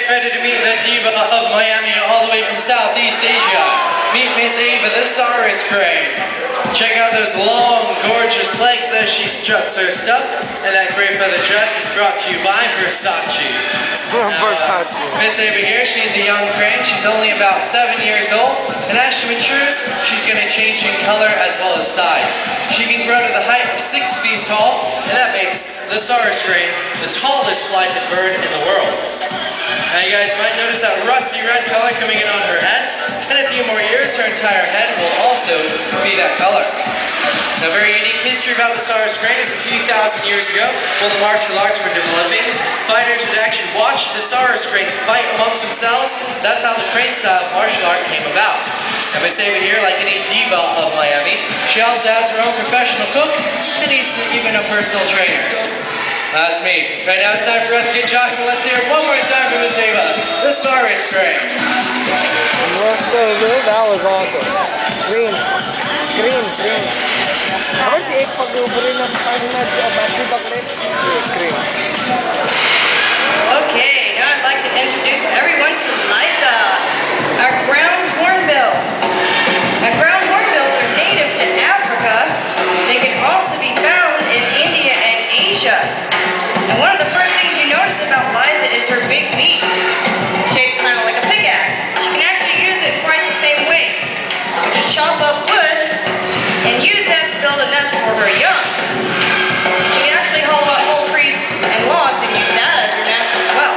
get ready to meet the diva of Miami all the way from Southeast Asia. Meet Miss Ava, the Saurus Crane. Check out those long, gorgeous legs as she struts her stuff. And that gray feather dress is brought to you by Versace. Miss Ava here, she's a young crane. She's only about 7 years old. And as she matures, she's going to change in color as well as size. She can grow to the height of 6 feet tall. And that makes the Saurus Crane the tallest flighted bird in the world. Now you guys might notice that rusty red color coming in on her head. In a few more years, her entire head will also be that color. Now, a very unique history about the Saurus Crane is a few thousand years ago, while the martial arts were developing, fighters would actually watch the Saurus Cranes fight amongst themselves. That's how the crane style of martial art came about. Now, Miss Ava here, like any diva of Miami, she also has her own professional cook and even a personal trainer. That's me. Right now it's time for us to get chocolate. Let's hear it one more time for Miss Ava, the Saurus Crane. That's so good. That was awesome. Green. How about the egg pag-ubrin ng green? Okay, now I'd like to introduce everyone to Liza, our ground hornbill. Now, ground hornbills are native to Africa. They can also be found in India and Asia. And one of the first things you notice about Liza is her big beak, shaped kind of like a pickaxe. She can actually use it quite the same way, which is chop up wood and use that to build a nest for her young. She can actually hollow out whole trees and logs and use that as her nest as well.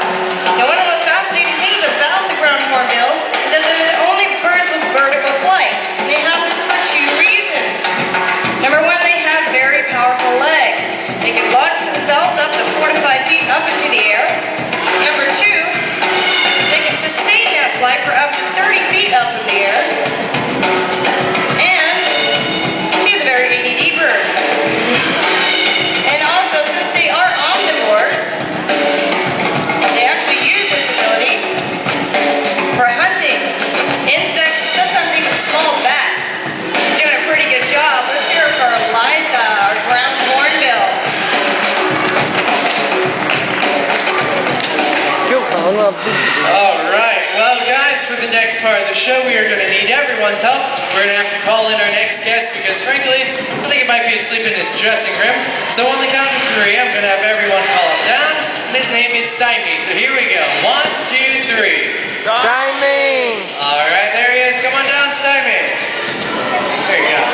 Now, one of the most fascinating things about the ground hornbill is that they're the only birds with vertical flight. And they have this for 2 reasons. Number 1, they have very powerful legs. They can launch themselves up to 4 to 5 feet up into the air. Number 2, they can sustain that flight for up to 30 feet up in the air. And she's a very ADD bird. And also, since they are omnivores, they actually use this ability for hunting insects and sometimes even small bats. She's doing a pretty good job. Let's hear it for Liza, our ground hornbill. Alright, well guys, for the next part of the show, we are going to need everyone's help. We're going to have to call in our next guest because frankly, I think it might be asleep in his dressing room. So on the count of 3, I'm going to have everyone call him down. And his name is Stymie. So here we go. 1, 2, 3. Stymie! Alright, there he is. Come on down, Stymie. There you go.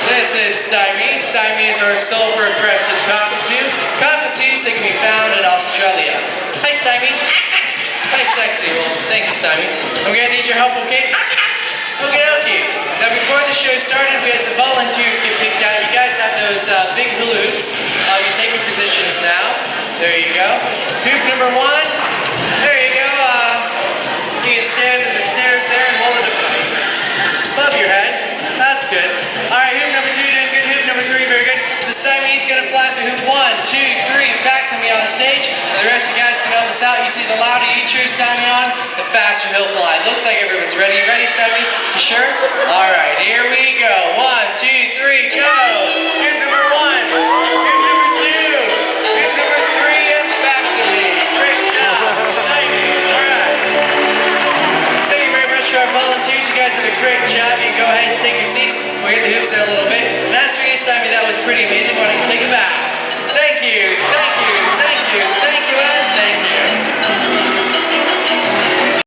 This is Stymie. Stymie is our sulfur-crested cockatoo. Cockatoos that can be found in Australia. Hi, Stymie. Hi, sexy. Well, thank you, Stymie. I'm going to need your help, okay? Okay. Now, before the show started, we had some volunteers get picked out. You guys have those big hula hoops. You're taking positions now. There you go. Hoop number 1. There you go. You can stand in the stairs there and hold it above your head. That's good. Alright, hoop number 2, doing good. Hoop number 3, very good. So Stymie's going to fly through hoop 1, 2, 3, back to me on stage. And the rest of you guys can help us out. You see, the louder you cheer Stymie on, the faster he'll fly. Looks like everyone's ready. You ready, Stymie? You sure? Alright, here we go. 1, 2, 3, go! Hoop number 1, hoop number 2, hoop number 3, and back to me. Great job, Stymie. Alright. Thank you very much to our volunteers. You guys did a great job. You can go ahead and take your seats. We'll get the hoops in a little bit. And as for you, Stymie, that was pretty amazing. Why don't you take it back?